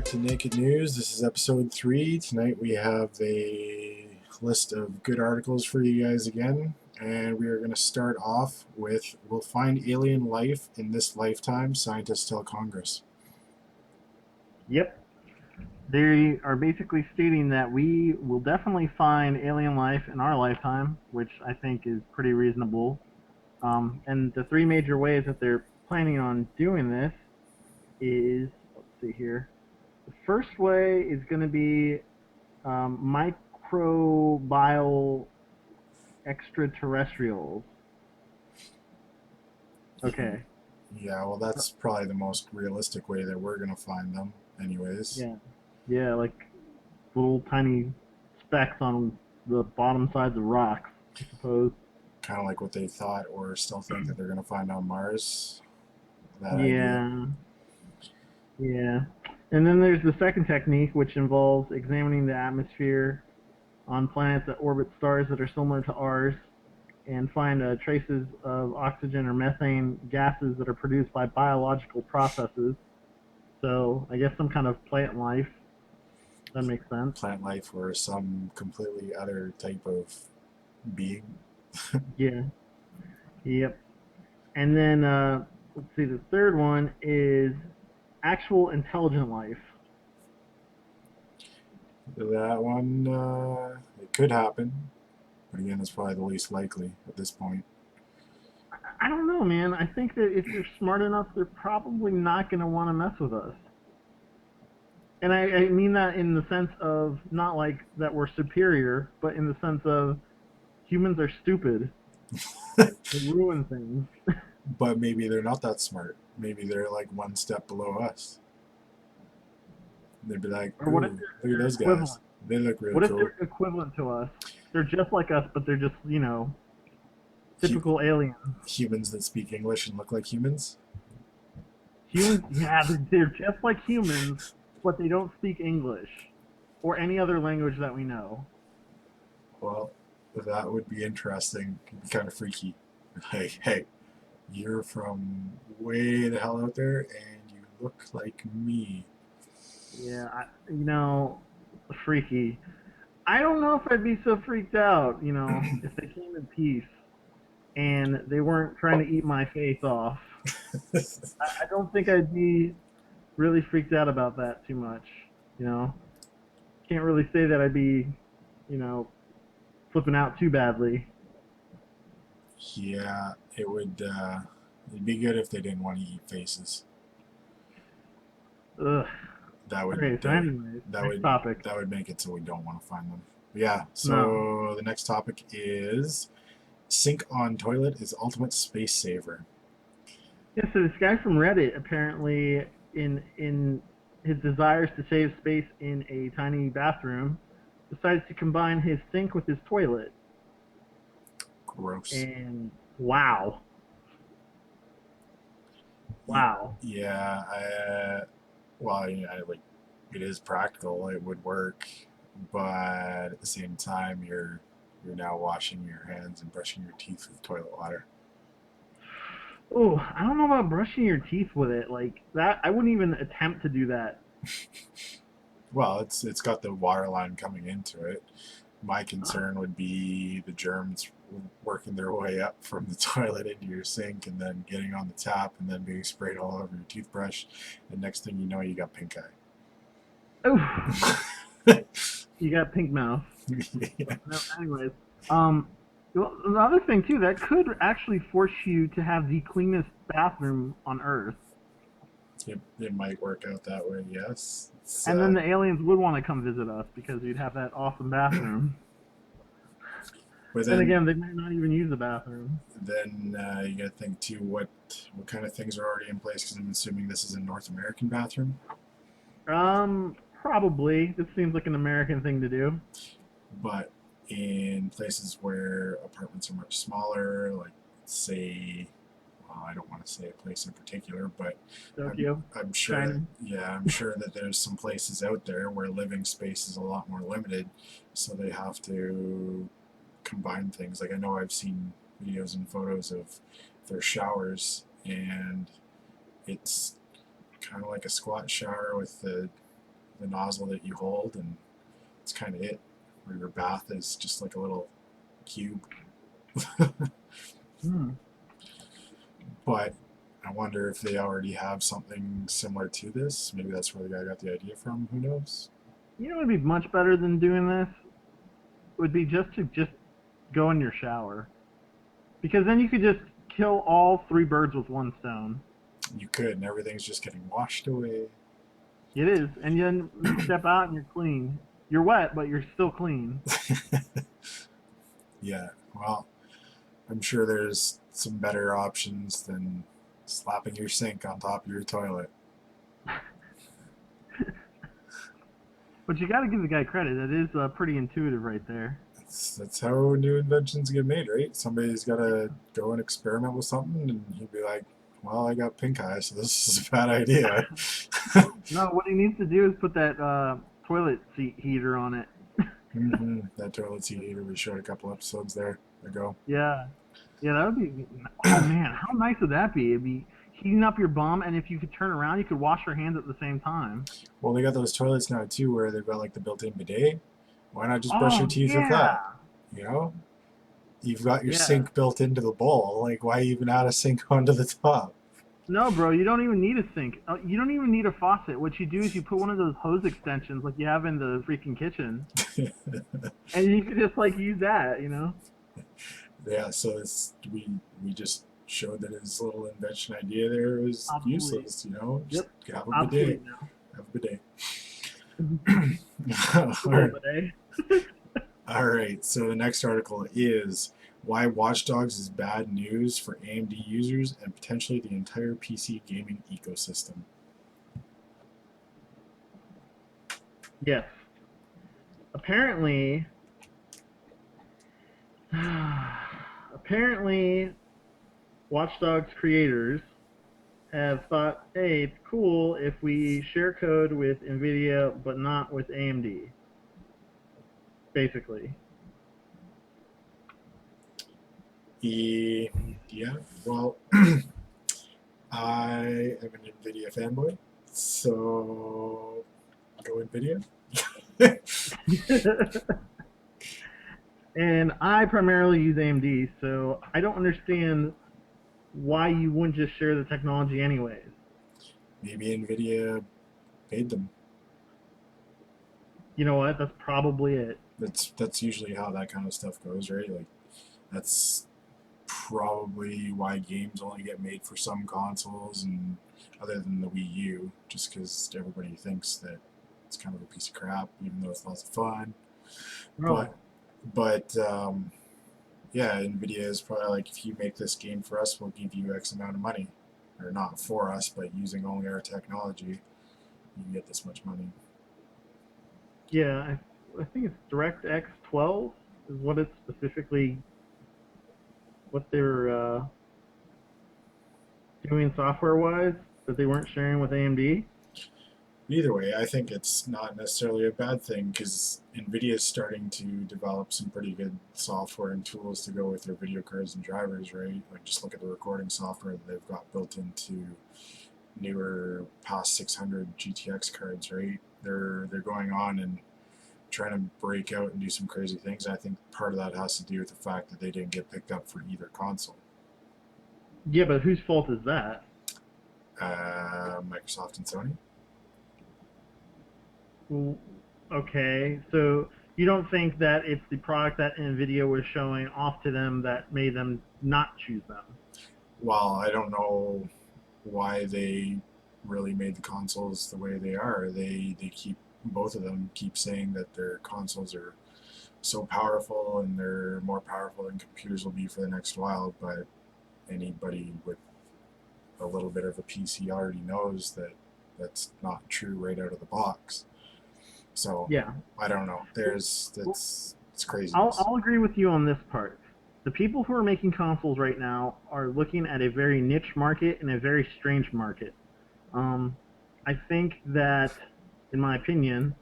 back to Naked News. This is episode 3. Tonight we have a list of good articles for you guys again. And we are going to start off with "We'll find alien life in this lifetime, scientists tell Congress." Yep. They are basically stating that we will definitely find alien life in our lifetime, which I think is pretty reasonable. And the three major ways that they're planning on doing this is, let's see here. The first way is going to be microbial extraterrestrials. Okay. Yeah, well, that's probably the most realistic way that we're going to find them, anyways. Yeah. Yeah, like little tiny specks on the bottom sides of rocks, I suppose. Kind of like what they thought or still think that they're going to find on Mars. That idea. Yeah. Yeah. And then there's the second technique, which involves examining the atmosphere on planets that orbit stars that are similar to ours and find traces of oxygen or methane gases that are produced by biological processes. So I guess some kind of plant life. That makes sense. Plant life or some completely other type of being. Yeah. Yep. And then let's see, the third one is actual intelligent life. That one, it could happen. But again, it's probably the least likely at this point. I don't know, man. I think that if they're smart enough, they're probably not going to want to mess with us. And I mean that in the sense of not like that we're superior, but in the sense of humans are stupid. They ruin things. But maybe they're not that smart. Maybe they're like one step below us. They'd be like, Or what if "Ooh, they're look at those guys. equivalent? They look real What if cool." they're equivalent to us? They're just like us, but they're just, typical aliens. Humans that speak English and look like humans. Humans, yeah, they're just like humans, but they don't speak English or any other language that we know. Well, that would be interesting. It'd be kind of freaky. Hey, you're from way the hell out there, and you look like me. Yeah, freaky. I don't know if I'd be so freaked out, if they came in peace and they weren't trying to eat my face off. I don't think I'd be really freaked out about that too much. You know, can't really say that I'd be, you know, flipping out too badly. Yeah, it would. It'd be good if they didn't want to eat faces. Ugh. That would. Okay, so anyways, That next would. topic. That would make it so we don't want to find them. Yeah. No. So the next topic is sink on toilet is ultimate space saver. Yeah, so this guy from Reddit apparently in his desires to save space in a tiny bathroom decides to combine his sink with his toilet. Gross. And wow. Wow. Yeah. Well, yeah, like it is practical. It would work, but at the same time, you're now washing your hands and brushing your teeth with toilet water. Oh, I don't know about brushing your teeth with it. Like that I wouldn't even attempt to do that. Well, it's got the water line coming into it. My concern would be the germs working their way up from the toilet into your sink and then getting on the tap and then being sprayed all over your toothbrush. And next thing you know, you got pink Oh, eye. you got pink mouth. Yeah. No, anyways, well, another thing too that could actually force you to have the cleanest bathroom on Earth, It might work out that way, yes. and then the aliens would want to come visit us because we'd have that awesome bathroom. But Then then, again, they might not even use the bathroom. you got to think too what kind of things are already in place because I'm assuming this is a North American bathroom. Probably. This seems like an American thing to do. But in places where apartments are much smaller, like say, well, I don't want to say a place in particular, but Tokyo, I'm sure, China. yeah, I'm sure that there's some places out there where living space is a lot more limited, so they have to combine things. Like I know I've seen videos and photos of their showers, and it's kind of like a squat shower with the the nozzle that you hold, and it's kind of it. Where your bath is just like a little cube. Hmm. But I wonder if they already have something similar to this. Maybe that's where the guy got the idea from. Who knows? You know what would be much better than doing this? Would be just to just go in your shower. Because then you could just kill all three birds with one stone. You could, and everything's just getting washed away. It is. And then you step out and you're clean. You're wet, but you're still clean. Yeah, well, I'm sure there's some better options than slapping your sink on top of your toilet. But you got to give the guy credit. It is pretty intuitive right there. That's how new inventions get made, right? Somebody's got to go and experiment with something, and he'd be like, well, I got pink eye, so this is a bad idea. No, what he needs to do is put that toilet seat heater on it. That toilet seat heater we showed a couple episodes there ago. Yeah. Yeah, that would be. Oh, man. How nice would that be? It'd be heating up your bum, and if you could turn around, you could wash your hands at the same time. Well, they got those toilets now, too, where they've got like the built in bidet. Why not just brush your Oh, teeth with yeah. that? You know? You've got your Yeah. sink built into the bowl. Like, why even add a sink onto the top? No, bro, you don't even need a sink. You don't even need a faucet. What you do is you put one of those hose extensions like you have in the freaking kitchen, and you can just like use that, you know? Yeah, so we just showed that his little invention idea there was Obsolete. useless. Just Yep, have a bidet. obsolete now. Have a bidet. Good old bidet. All right. So the next article is why Watch Dogs is bad news for AMD users and potentially the entire PC gaming ecosystem. Yes. Apparently, apparently, Watch Dogs creators have thought, hey, it's cool if we share code with NVIDIA but not with AMD, basically. Yeah. Well, I am an NVIDIA fanboy, so go NVIDIA. And I primarily use AMD, so I don't understand why you wouldn't just share the technology anyways. Maybe NVIDIA paid them. You know what? That's probably it. That's usually how that kind of stuff goes, right? Like that's probably why games only get made for some consoles, and other than the Wii U, just because everybody thinks that it's kind of a piece of crap, even though it's lots of fun. Oh, But but yeah, Nvidia is probably like, if you make this game for us, we'll give you X amount of money, or not for us, but using only our technology, you can get this much money. yeah. I think it's DirectX 12 is what it's specifically what they're doing software wise that they weren't sharing with AMD. Either way, I think it's not necessarily a bad thing because NVIDIA is starting to develop some pretty good software and tools to go with their video cards and drivers, right? Like just look at the recording software that they've got built into newer past 600 GTX cards, right? They're going on and trying to break out and do some crazy things. I think part of that has to do with the fact that they didn't get picked up for either console. Yeah, but whose fault is that? Microsoft and Sony. Well, okay, so you don't think that it's the product that NVIDIA was showing off to them that made them not choose them? Well, I don't know why they really made the consoles the way they are. They keep, both of them keep saying that their consoles are so powerful and they're more powerful than computers will be for the next while, but anybody with a little bit of a PC already knows that that's not true right out of the box. So Yeah. I don't know. There's Well, that's it's crazy. I'll agree with you on this part. The people who are making consoles right now are looking at a very niche market and a very strange market. Um, I think that, in my opinion,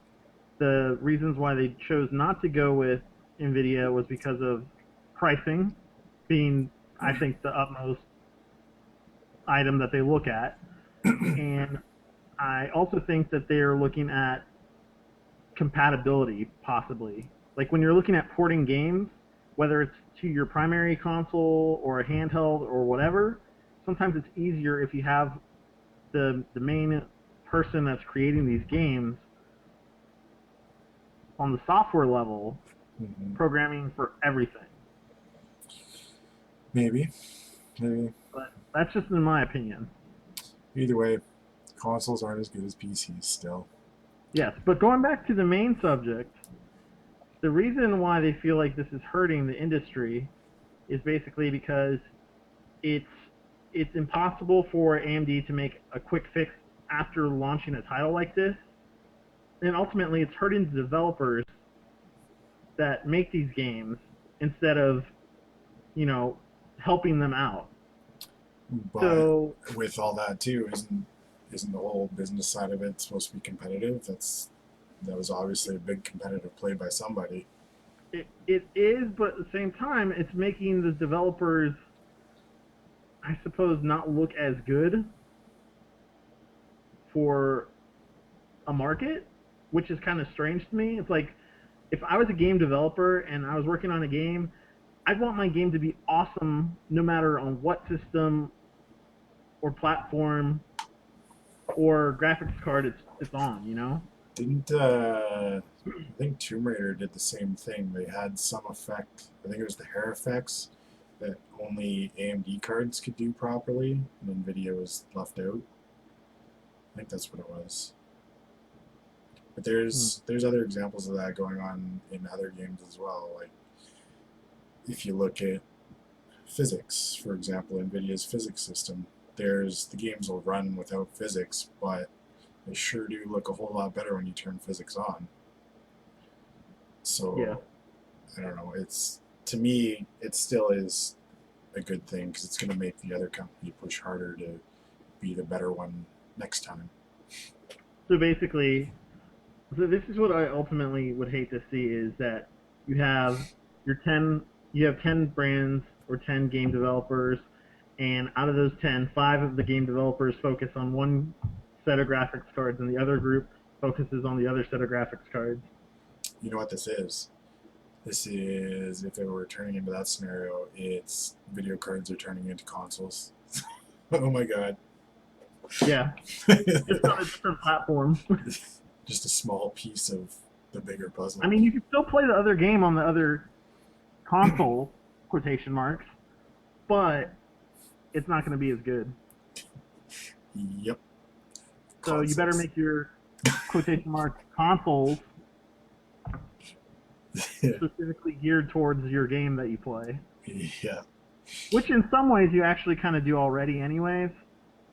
the reasons why they chose not to go with NVIDIA was because of pricing being, I think, the utmost item that they look at. And I also think that they are looking at compatibility, possibly. Like when you're looking at porting games, whether it's to your primary console or a handheld or whatever, sometimes it's easier if you have the main person that's creating these games on the software level Hmm. programming for everything. Maybe, maybe. But that's just in my opinion. Either way, consoles aren't as good as PCs still. Yes, but going back to the main subject, the reason why they feel like this is hurting the industry is basically because it's it's impossible for AMD to make a quick fix after launching a title like this, and ultimately it's hurting the developers that make these games instead of helping them out. But So with all that too, isn't the whole business side of it supposed to be competitive? That was obviously a big competitive play by somebody. it is, but at the same time, it's making the developers, I suppose, not look as good for a market, which is kind of strange to me. It's like if I was a game developer and I was working on a game, I'd want my game to be awesome no matter on what system or platform or graphics card it's on, you know? Didn't I think Tomb Raider did the same thing? They had some effect. I think it was the hair effects that only AMD cards could do properly, and Nvidia was left out. I think that's what it was. But Hmm. there's other examples of that going on in other games as well. Like if you look at physics, for example, Nvidia's physics system, there's the games will run without physics, but they sure do look a whole lot better when you turn physics on. Yeah. So I don't know. It's to me, it still is a good thing because it's going to make the other company push harder to be the better one next time. So basically, so this is what I ultimately would hate to see is that you have your 10 you have 10 brands or 10 game developers, and out of those 10, 5 of the game developers focus on one set of graphics cards and the other group focuses on the other set of graphics cards. You know what this is? This is if it were turning into that scenario, it's video cards are turning into consoles. Oh my god. Yeah, just on a different platform. Just a small piece of the bigger I puzzle. mean, you can still play the other game on the other console, quotation marks, but it's not going to be as good. Yep, So you better consoles. make your quotation marks consoles specifically geared towards your game that you play, Yeah. which in some ways you actually kind of do already, anyways.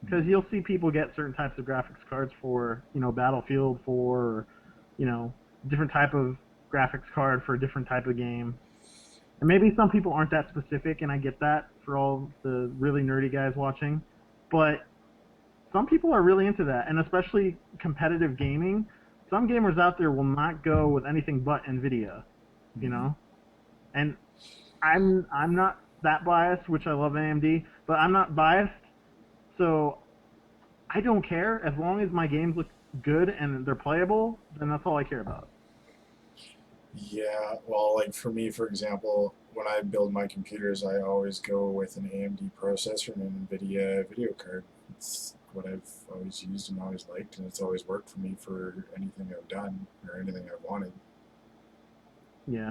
Because you'll see people get certain types of graphics cards for Battlefield for different type of graphics card for a different type of game. And maybe some people aren't that specific, and I get that for all the really nerdy guys watching. But some people are really into that, and especially competitive gaming. Some gamers out there will not go with anything but Nvidia, you Mm-hmm. know. And I'm not that biased, which I love AMD, but I'm not biased, so I don't care as long as my games look good and they're playable. Then that's all I care about. Yeah, well, like for me, for example, when I build my computers, I always go with an AMD processor and an NVIDIA video card. It's what I've always used and always liked, and it's always worked for me for anything I've done or anything I've wanted. Yeah,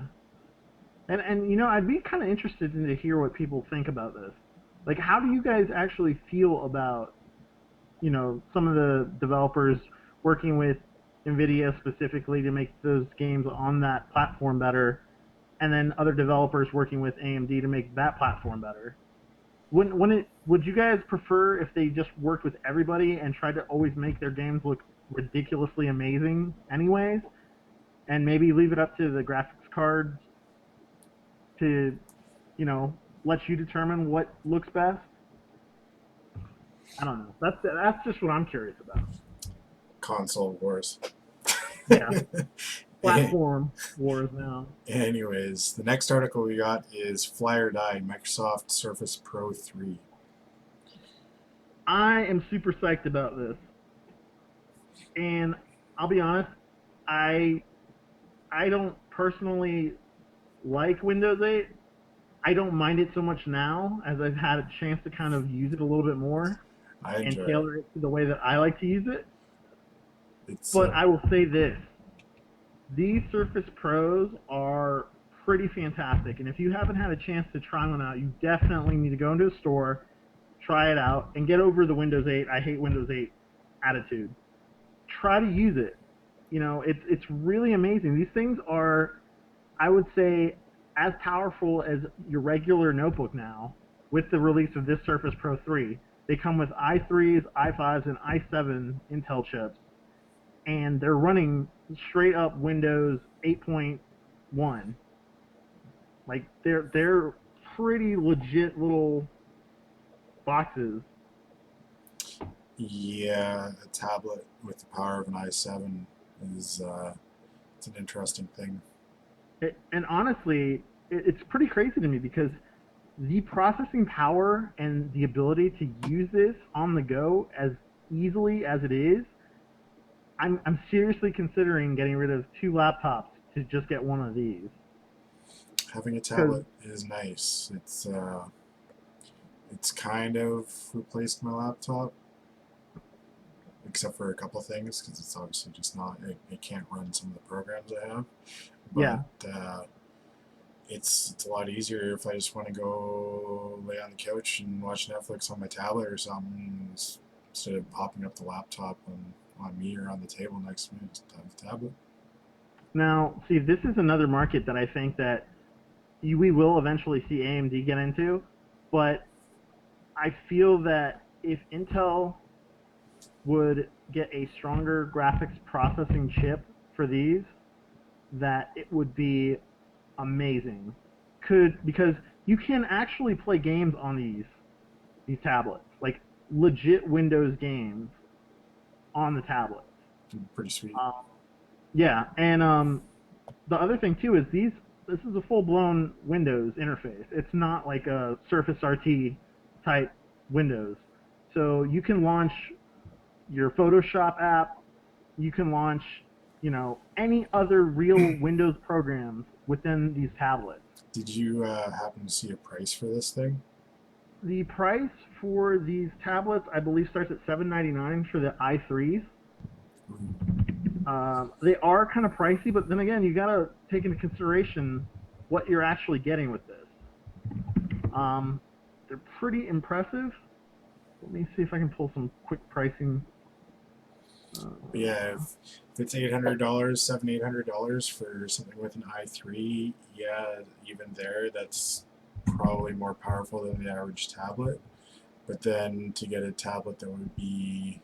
and I'd be kind of interested in to hear what people think about this. Like, how do you guys actually feel about some of the developers working with Nvidia specifically to make those games on that platform better, and then other developers working with AMD to make that platform better? Would you guys prefer if they just worked with everybody and tried to always make their games look ridiculously amazing anyways, and maybe leave it up to the graphics cards to let you determine what looks best? I don't know. That's just what I'm curious about. Console wars. Yeah, platform wars now. Anyways, the next article we got is Fly or Die Microsoft Surface Pro 3. I am super psyched about this, and I'll be honest. I I don't personally like Windows 8. I don't mind it so much now as I've had a chance to kind of use it a little bit more I and enjoy it. tailor it to the way that I like to use it. It's But I will say this: these Surface Pros are pretty fantastic, and if you haven't had a chance to try one out, you definitely need to go into a store, try it out, and get over the Windows 8 "I hate Windows 8" attitude. Try to use it. It's really amazing. These things are, I would say, as powerful as your regular notebook now. With the release of this Surface Pro 3, they come with i3s, i5s, and i7 Intel chips, and they're running straight up Windows 8.1. Like they're pretty legit little boxes. Yeah, a tablet with the power of an i7 is it's an interesting thing. And honestly, it's pretty crazy to me because the processing power and the ability to use this on the go as easily as it is, I'm seriously considering getting rid of two laptops to just get one of these. Having a Because tablet is nice. It's kind of replaced my laptop, except for a couple things, because it's obviously just not it can't run some of the programs I have. But yeah, it's a lot easier if I just want to go lay on the couch and watch Netflix on my tablet or something instead of popping up the laptop on me or on the table next to me. Just have the tablet. now see, this is another market that I think that we will eventually see AMD get into, but I feel that if Intel would get a stronger graphics processing chip for these, that it would be amazing. Because you can actually play games on these tablets, like legit Windows games on the tablets. Pretty sweet. Um, yeah, and the other thing too is this is a full blown Windows interface. It's not like a Surface RT type Windows. So you can launch your Photoshop app. You can launch, any other real Windows programs within these tablets. Did you happen to see a price for this thing? The price for these tablets, I believe, starts at $799 for the i3s. Ooh. They are kind of pricey, but then again, you gotta take into consideration what you're actually getting with this. Um, they're pretty impressive. Let me see if I can pull some quick pricing. But yeah, if it's $800, $800 for something with an i3, yeah, even there, that's probably more powerful than the average tablet. But then to get a tablet that would be,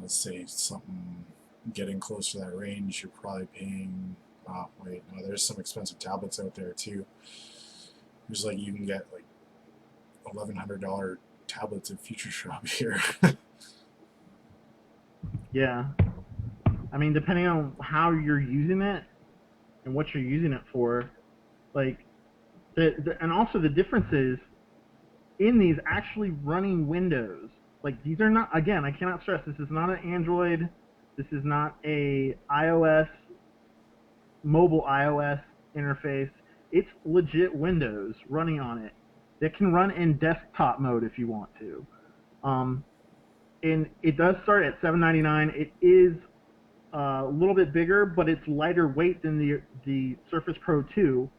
let's say, something getting close to that range, you're probably paying. Oh, wait, no, there's some expensive tablets out there too. There's like you can get like $1,100 tablets at Future Shop here. Yeah, I mean, depending on how you're using it and what you're using it for, like and also the difference is in these actually running Windows. Like these are not, again, I cannot stress, this is not an Android, this is not a iOS, mobile iOS interface. It's legit Windows running on it. That can run in desktop mode if you want to. Um, and it does start at $799. It is a little bit bigger, but it's lighter weight than the Surface Pro 2.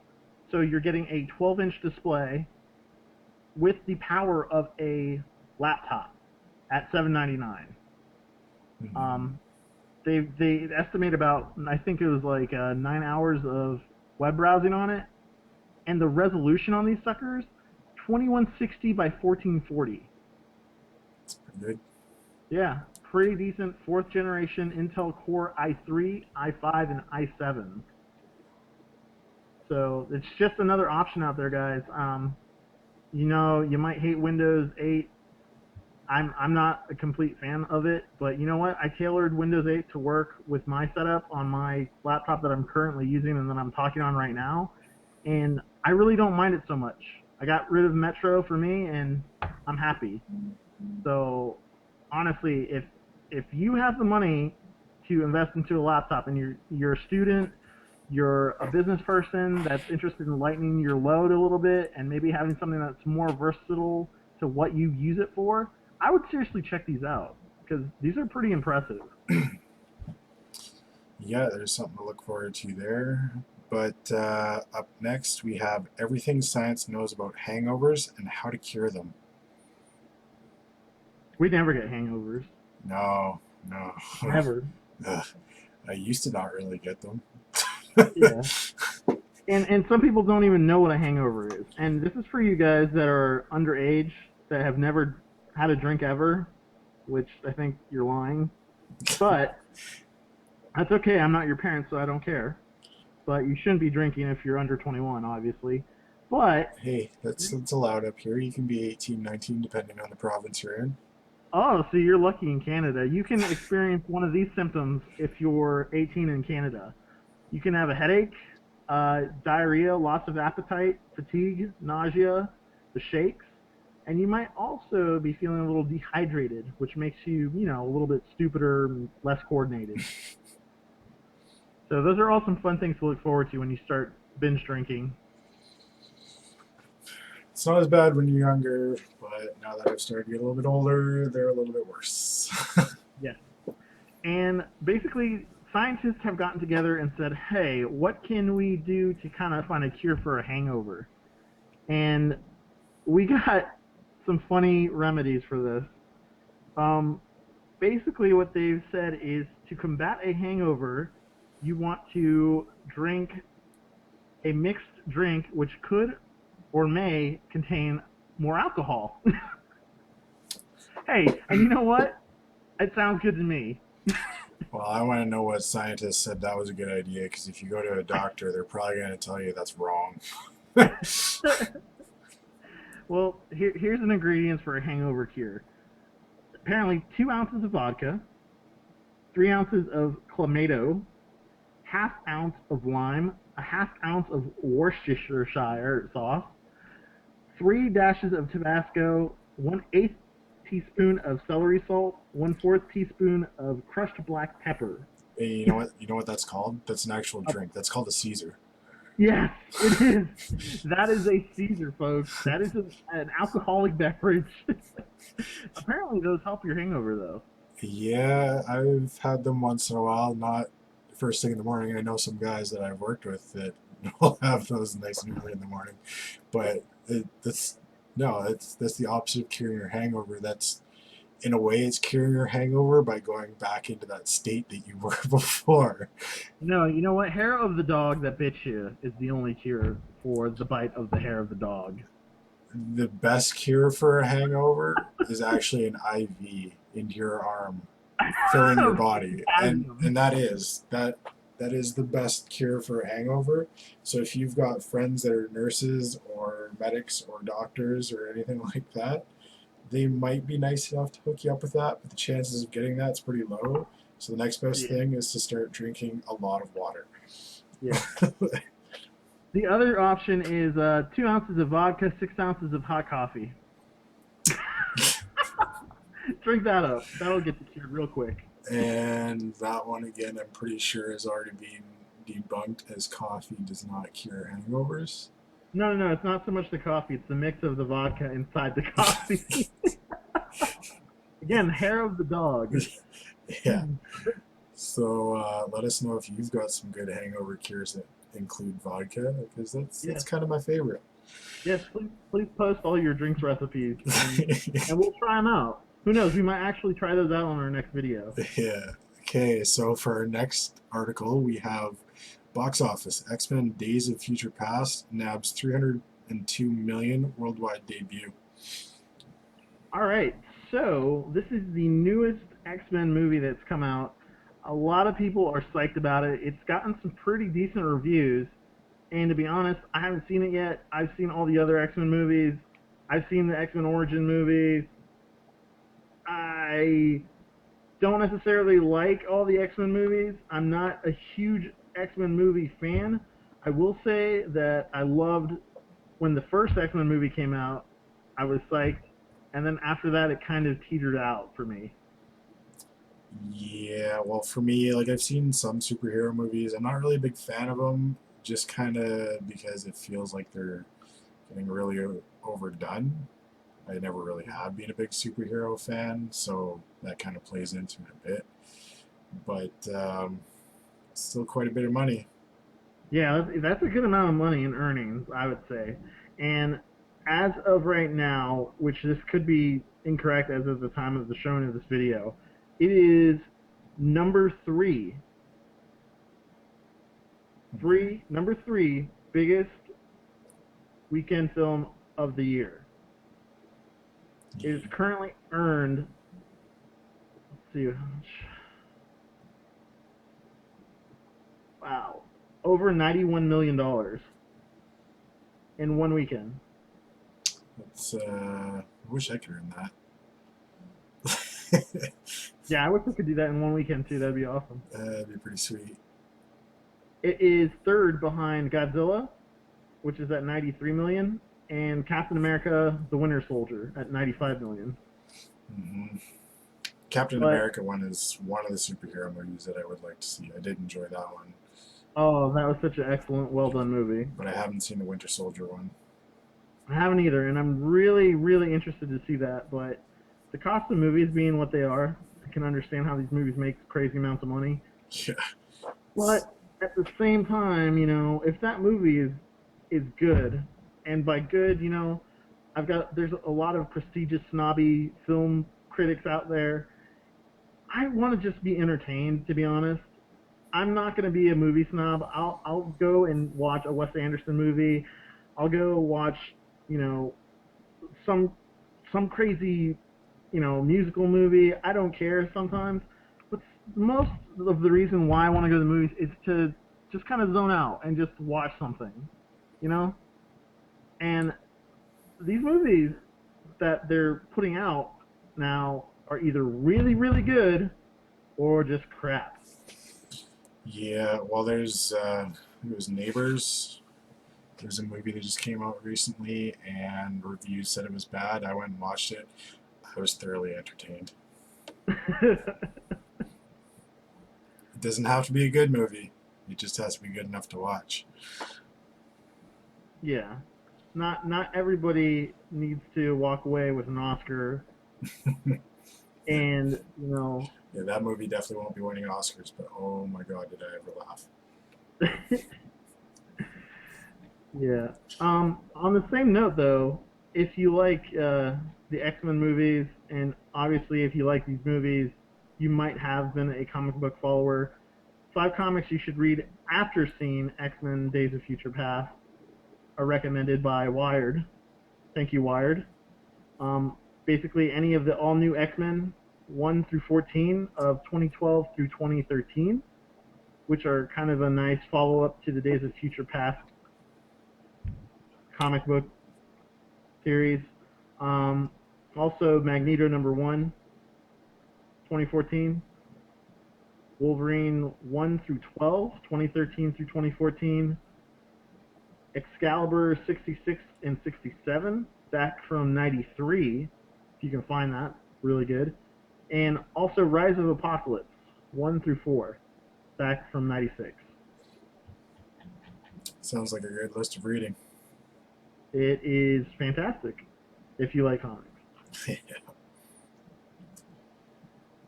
So you're getting a 12-inch display with the power of a laptop at $799. Um, they estimate about, I think it was like 9 hours of web browsing on it, and the resolution on these suckers, 2160 by 1440. It's pretty good. Yeah, pretty decent fourth generation Intel Core i3, i5, and i7. So it's just another option out there, guys. You might hate Windows 8. I'm not a complete fan of it, but you know what? I tailored Windows 8 to work with my setup on my laptop that I'm currently using and that I'm talking on right now, and I really don't mind it so much. I got rid of Metro for me, and I'm happy. So honestly, if you have the money to invest into a laptop and you're a student, you're a business person that's interested in lightening your load a little bit and maybe having something that's more versatile to what you use it for, I would seriously check these out because these are pretty impressive. Yeah, there's something to look forward to there. But up next, we have everything science knows about hangovers and how to cure them. We never get hangovers. No, no. Never. Ugh, I used to not really get them. Yeah. And some people don't even know what a hangover is. And this is for you guys that are underage that have never had a drink ever, which I think you're lying. But that's okay. I'm not your parent, so I don't care. But you shouldn't be drinking if you're under 21, obviously. But Hey, that's allowed up here. You can be 18, 19, depending on the province you're in. oh, so you're lucky in Canada. You can experience one of these symptoms if you're 18 in Canada. You can have a headache, diarrhea, loss of appetite, fatigue, nausea, the shakes, and you might also be feeling a little dehydrated, which makes you, a little bit stupider and less coordinated. So those are all some fun things to look forward to when you start binge drinking. It's not as bad when you're younger, but now that I've started to get a little bit older, they're a little bit worse. Yes. And basically, scientists have gotten together and said, hey, what can we do to kind of find a cure for a hangover? And we got some funny remedies for this. Um, Basically, what they've said is to combat a hangover, you want to drink a mixed drink which could or may contain more alcohol. Hey, and you know what? It sounds good to me. Well, I want to know what scientists said that was a good idea, because if you go to a doctor, they're probably going to tell you that's wrong. Well, here's an ingredients for a hangover cure. Apparently, 2 ounces of vodka, 3 ounces of clamato, half ounce of lime, a half ounce of Worcestershire sauce, 3 dashes of Tabasco, 1/8 teaspoon of celery salt, 1/4 teaspoon of crushed black pepper. Hey, you know what? You know what that's called? That's an actual Uh, drink. That's called a Caesar. yes, it is. That is a Caesar, folks. That is an alcoholic beverage. Apparently, those help your hangover, though. Yeah, I've had them once in a while. Not first thing in the morning. I know some guys that I've worked with that will have those nice and early in the morning, but that's no, that's the opposite of curing your hangover. That's in a way, it's curing your hangover by going back into that state that you were before. No, you know what? Hair of the dog that bit you is the only cure for the bite of the hair of the dog. The best cure for a hangover is actually an IV into your arm, filling your body, and Potassium. that is the best cure for a hangover. So if you've got friends that are nurses or medics or doctors or anything like that, they might be nice enough to hook you up with that, but the chances of getting that's pretty low. So the next best Yeah, thing is to start drinking a lot of water. yeah. The other option is 2 ounces of vodka, 6 ounces of hot coffee. Drink that up. That'll get you cured real quick. And that one again, I'm pretty sure has already been debunked as coffee does not cure hangovers. No, no, no. It's not so much the coffee. It's the mix of the vodka inside the coffee. Again, hair of the dog. Yeah. So let us know if you've got some good hangover cures that include vodka, because that's Yes, kind of my favorite. yes. Please post all your drinks recipes, and we'll try them out. Who knows? We might actually try those out on our next video. Yeah. Okay, so for our next article, we have box office X-Men Days of Future Past nabs 302 million worldwide debut. All right. So this is the newest X-Men movie that's come out. A lot of people are psyched about it. It's gotten some pretty decent reviews. And to be honest, I haven't seen it yet. I've seen all the other X Men movies. I've seen the X Men Origin movies. I don't necessarily like all the X Men movies. I'm not a huge X Men movie fan. I will say that I loved when the first X Men movie came out. I was psyched, and then after that, it kind of teetered out for me. Yeah, well, for me, like I've seen some superhero movies. I'm not really a big fan of them, just kind of because it feels like they're getting really overdone. I never really have been a big superhero fan, so that kind of plays into it a bit. But still quite a bit of money. Yeah, that's a good amount of money in earnings, I would say. And as of right now, which this could be incorrect as of the time of the showing of this video, it is number number three biggest weekend film of the year. It is currently earned, let's see, wow, over $91 million in one weekend. It's I wish I could earn that. Yeah, I wish we could do that in one weekend too. That'd be awesome. That'd be pretty sweet. It is third behind Godzilla, which is at 93 million, and Captain America: The Winter Soldier at 95 million. Hmm. Captain But America one is one of the superhero movies that I would like to see. I did enjoy that one, oh, that was such an excellent, well done movie. but I haven't seen the Winter Soldier one. I haven't either, and I'm really, really interested to see that. But the cost of movies being what they are, I can understand how these movies make crazy amounts of money. Yeah. But at the same time, if that movie is good, and by good, there's a lot of prestigious snobby film critics out there. I want to just be entertained, to be honest. I'm not going to be a movie snob. I'll go and watch a Wes Anderson movie. I'll go watch, you know, some some crazy, musical movie. I don't care sometimes. But most of the reason why I want to go to the movies is to just kind of zone out and just watch something, you know? And these movies that they're putting out now are either really, really good or just crap. Yeah, well, it was Neighbors. There's a movie that just came out recently, and reviews said it was bad. I went and watched it. I was thoroughly entertained. It doesn't have to be a good movie. It just has to be good enough to watch. Yeah. Not everybody needs to walk away with an Oscar and, Yeah, that movie definitely won't be winning Oscars, but oh my god, did I ever laugh. yeah. On the same note though, if you like the X-Men movies and obviously if you like these movies, you might have been a comic book follower. 5 comics you should read after seeing X-Men Days of Future Past are recommended by Wired. Thank you, Wired. Basically, any of the all new X Men 1 through 14 of 2012 through 2013, which are kind of a nice follow up to the Days of Future Past comic book series. Um, Also, Magneto number 1, 2014. Wolverine 1 through 12, 2013 through 2014. Excalibur 66 and 67, back from 93, if you can find that, really good. And also Rise of Apocalypse 1 through 4, back from 96. Sounds like a good list of reading. It is fantastic if you like comics.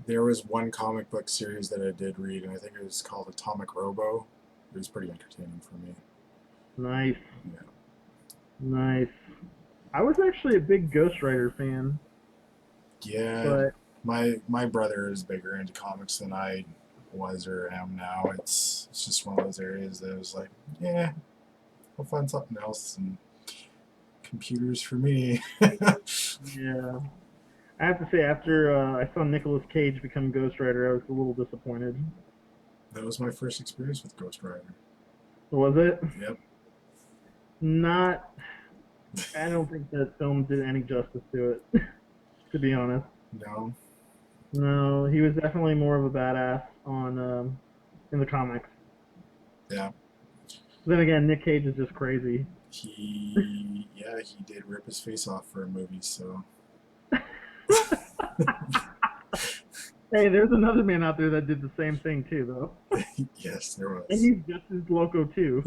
There was one comic book series that I did read, and I think it was called Atomic Robo. It was pretty entertaining for me. Nice. Yeah. Nice. I was actually a big Ghost Rider fan, Yeah, but my brother is bigger into comics than I was or am now. It's just one of those areas that was like, yeah, I'll find something else. And computers for me. yeah. I have to say, after I saw Nicolas Cage become Ghost Rider, I was a little disappointed. That was my first experience with Ghost Rider. Was it? Yep. Not. I don't think that film did any justice to it, to be honest. No. No, he was definitely more of a badass on in the comics. Yeah. Then again, Nick Cage is just crazy. He did rip his face off for a movie. So Hey, there's another man out there that did the same thing too, though, Yes, there and was. he's just as loco too.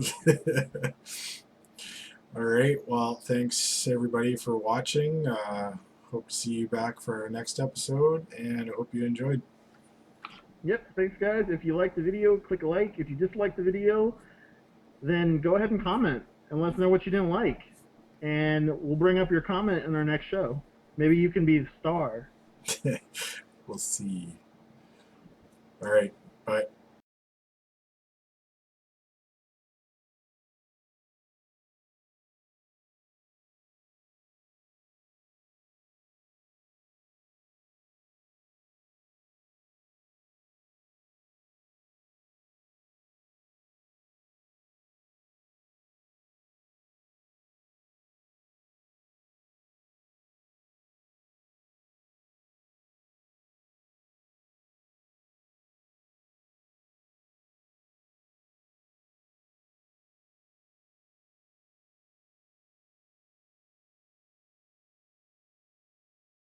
All right. Well, thanks everybody for watching. Hope to see you back for our next episode, and I hope you enjoyed. Yep, thanks guys. If you like the video, click a like. If you dislike the video, then go ahead and comment and let us know what you didn't like, and we'll bring up your comment in our next show. Maybe you can be the star. We'll see. All right. Bye.